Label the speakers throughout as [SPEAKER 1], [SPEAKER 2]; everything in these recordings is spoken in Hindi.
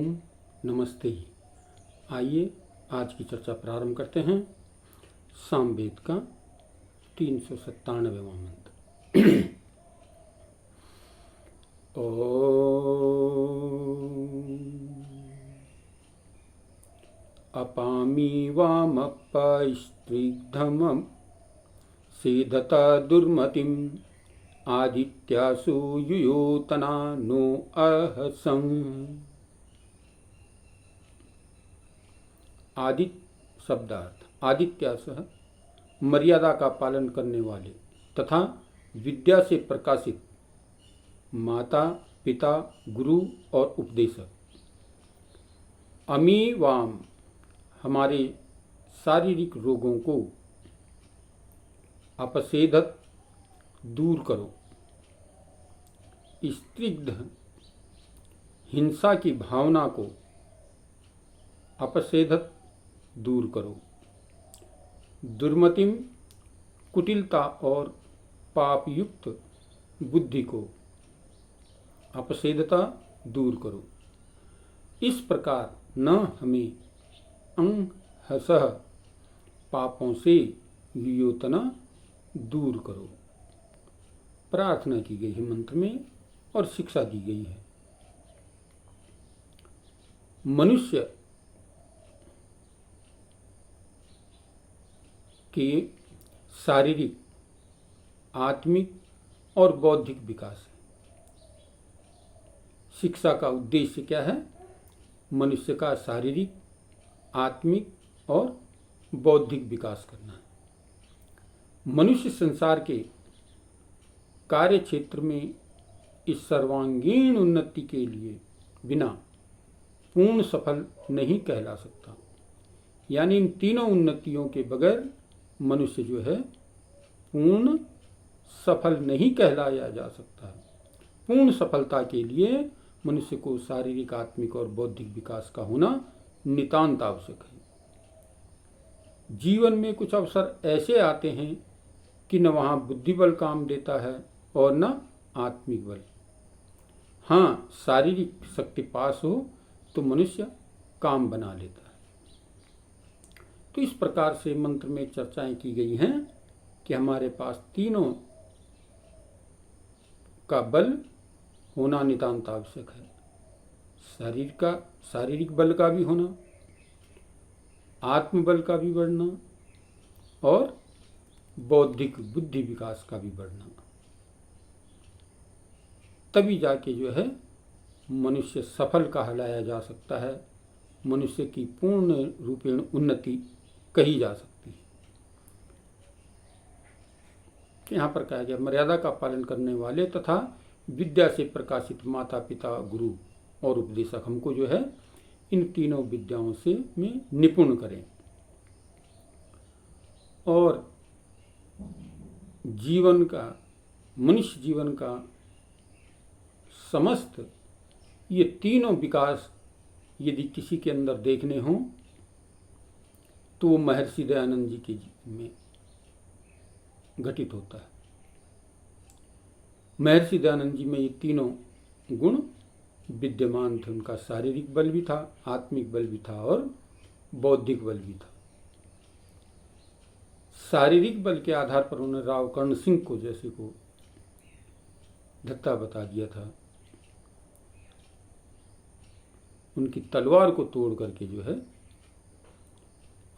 [SPEAKER 1] ओम नमस्ते। आइए आज की चर्चा प्रारंभ करते हैं। सामवेद का 397वां मंत्र। अपामी वामप्पस्त्रिग्धमं सेधता दुर्मतिम् आदित्यासु युयोतना नो अहसं। आदित्य शब्दार्थ आदित्यासह मर्यादा का पालन करने वाले तथा विद्या से प्रकाशित माता पिता गुरु और उपदेशक। अमी वाम हमारे शारीरिक रोगों को अपसेधत दूर करो। स्त्रिग्ध हिंसा की भावना को अपसेधत दूर करो। दुर्मतिम कुटिलता और पापयुक्त बुद्धि को अपसेधता दूर करो। इस प्रकार न हमें अंहसः पापों से वियोतना दूर करो। प्रार्थना की गई है मंत्र में और शिक्षा दी गई है। मनुष्य के शारीरिक, आत्मिक और बौद्धिक विकास है। शिक्षा का उद्देश्य क्या है? मनुष्य का शारीरिक, आत्मिक और बौद्धिक विकास करना है। मनुष्य संसार के कार्य क्षेत्र में इस सर्वांगीण उन्नति के लिए बिना पूर्ण सफल नहीं कहला सकता। यानी इन तीनों उन्नतियों के बगैर मनुष्य जो है पूर्ण सफल नहीं कहलाया जा सकता है। पूर्ण सफलता के लिए मनुष्य को शारीरिक, आत्मिक और बौद्धिक विकास का होना नितांत आवश्यक है। जीवन में कुछ अवसर ऐसे आते हैं कि न वहाँ बुद्धि बल काम देता है और न आत्मिक बल। हाँ, शारीरिक शक्ति पास हो तो मनुष्य काम बना लेता है। तो इस प्रकार से मंत्र में चर्चाएं की गई हैं कि हमारे पास तीनों का बल होना नितांत आवश्यक है। शारीरिक बल का भी होना, आत्मबल का भी बढ़ना और बौद्धिक बुद्धि विकास का भी बढ़ना। तभी जाके जो है मनुष्य सफल कहलाया जा सकता है। मनुष्य की पूर्ण रूपेण उन्नति कही जा सकती है। यहाँ पर कहा गया मर्यादा का पालन करने वाले तथा विद्या से प्रकाशित माता पिता गुरु और उपदेशक हमको जो है इन तीनों विद्याओं से में निपुण करें और जीवन का, मनुष्य जीवन का समस्त ये तीनों विकास यदि किसी के अंदर देखने हों तो वो महर्षि दयानंद जी के जीवन में घटित होता है। महर्षि दयानंद जी में ये तीनों गुण विद्यमान थे। उनका शारीरिक बल भी था, आत्मिक बल भी था और बौद्धिक बल भी था। शारीरिक बल के आधार पर उन्होंने राव कर्ण सिंह को जैसे को धत्ता बता दिया था। उनकी तलवार को तोड़ करके जो है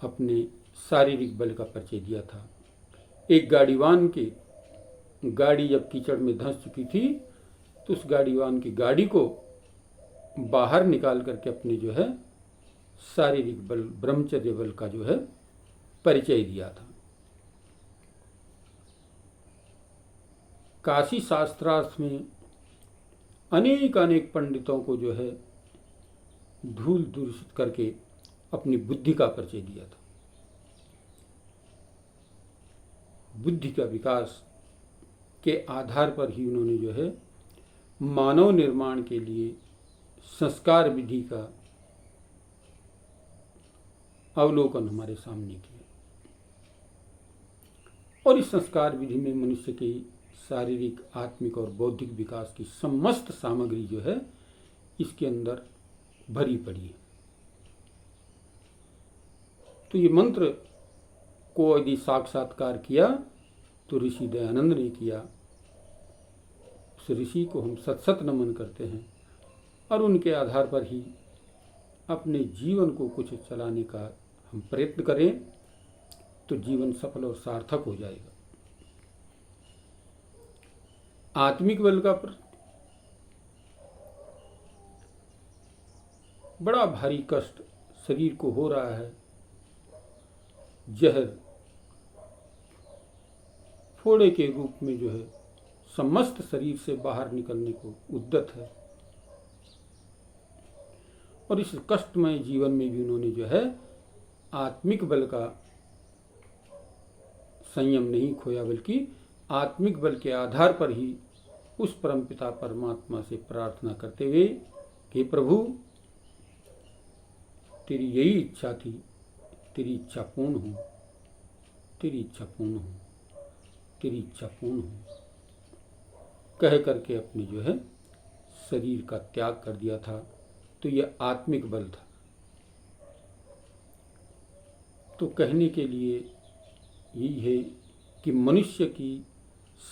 [SPEAKER 1] अपने शारीरिक बल का परिचय दिया था। एक गाड़ीवान की गाड़ी जब कीचड़ में धंस चुकी थी तो उस गाड़ीवान की गाड़ी को बाहर निकाल करके अपने जो है शारीरिक बल, ब्रह्मचर्य बल का जो है परिचय दिया था। काशी शास्त्रार्थ में अनेक पंडितों को जो है धूल दूषित करके अपनी बुद्धि का परिचय दिया था। बुद्धि का विकास के आधार पर ही उन्होंने जो है मानव निर्माण के लिए संस्कार विधि का अवलोकन हमारे सामने किया और इस संस्कार विधि में मनुष्य के शारीरिक, आत्मिक और बौद्धिक विकास की समस्त सामग्री जो है इसके अंदर भरी पड़ी है। तो ये मंत्र को यदि साक्षात्कार किया तो ऋषि दयानंद ने किया। उस ऋषि को हम सत सत नमन करते हैं और उनके आधार पर ही अपने जीवन को कुछ चलाने का हम प्रयत्न करें तो जीवन सफल और सार्थक हो जाएगा। आत्मिक बल का बड़ा भारी कष्ट शरीर को हो रहा है, जहर फोड़े के रूप में जो है समस्त शरीर से बाहर निकलने को उद्यत है। और इस कष्टमय जीवन में भी उन्होंने जो है आत्मिक बल का संयम नहीं खोया, बल्कि आत्मिक बल के आधार पर ही उस परमपिता परमात्मा से प्रार्थना करते हुए कि प्रभु तेरी यही इच्छा थी, तेरी इच्छा पूर्ण हो, तेरी इच्छा पूर्ण हो, तेरी इच्छा पूर्ण हो, कह करके अपने जो है शरीर का त्याग कर दिया था। तो यह आत्मिक बल था। तो कहने के लिए यही है कि मनुष्य की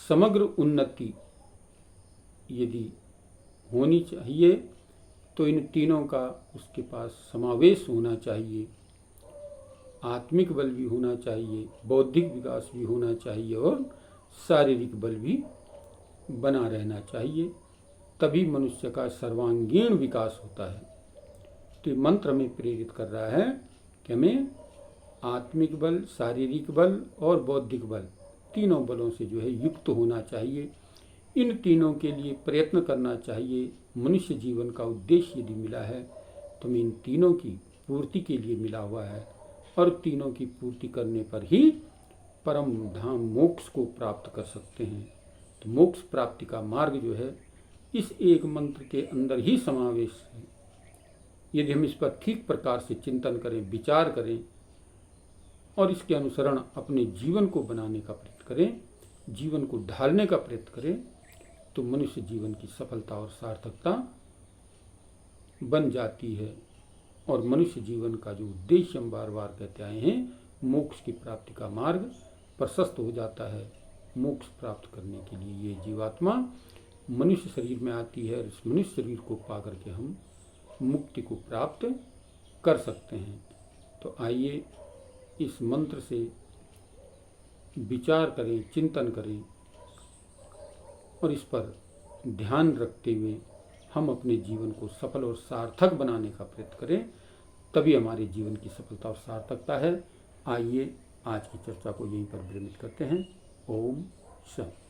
[SPEAKER 1] समग्र उन्नति यदि होनी चाहिए तो इन तीनों का उसके पास समावेश होना चाहिए। आत्मिक बल भी होना चाहिए, बौद्धिक विकास भी होना चाहिए और शारीरिक बल भी बना रहना चाहिए, तभी मनुष्य का सर्वांगीण विकास होता है। तो मंत्र में प्रेरित कर रहा है कि हमें आत्मिक बल, शारीरिक बल और बौद्धिक बल, तीनों बलों से जो है युक्त होना चाहिए। इन तीनों के लिए प्रयत्न करना चाहिए। मनुष्य जीवन का उद्देश्य यदि मिला है तो हमें इन तीनों की पूर्ति के लिए मिला हुआ है और तीनों की पूर्ति करने पर ही परम धाम मोक्ष को प्राप्त कर सकते हैं। तो मोक्ष प्राप्ति का मार्ग जो है इस एक मंत्र के अंदर ही समावेश है। यदि हम इस पर ठीक प्रकार से चिंतन करें, विचार करें और इसके अनुसरण अपने जीवन को बनाने का प्रयत्न करें, जीवन को ढालने का प्रयत्न करें, तो मनुष्य जीवन की सफलता और सार्थकता बन जाती है। और मनुष्य जीवन का जो उद्देश्य हम बार बार कहते आए हैं, मोक्ष की प्राप्ति का मार्ग प्रशस्त हो जाता है। मोक्ष प्राप्त करने के लिए ये जीवात्मा मनुष्य शरीर में आती है और इस मनुष्य शरीर को पा करके हम मुक्ति को प्राप्त कर सकते हैं। तो आइए इस मंत्र से विचार करें, चिंतन करें और इस पर ध्यान रखते हुए हम अपने जीवन को सफल और सार्थक बनाने का प्रयत्न करें, तभी हमारे जीवन की सफलता और सार्थकता है। आइए आज की चर्चा को यहीं पर विरमित करते हैं। ओम शांति।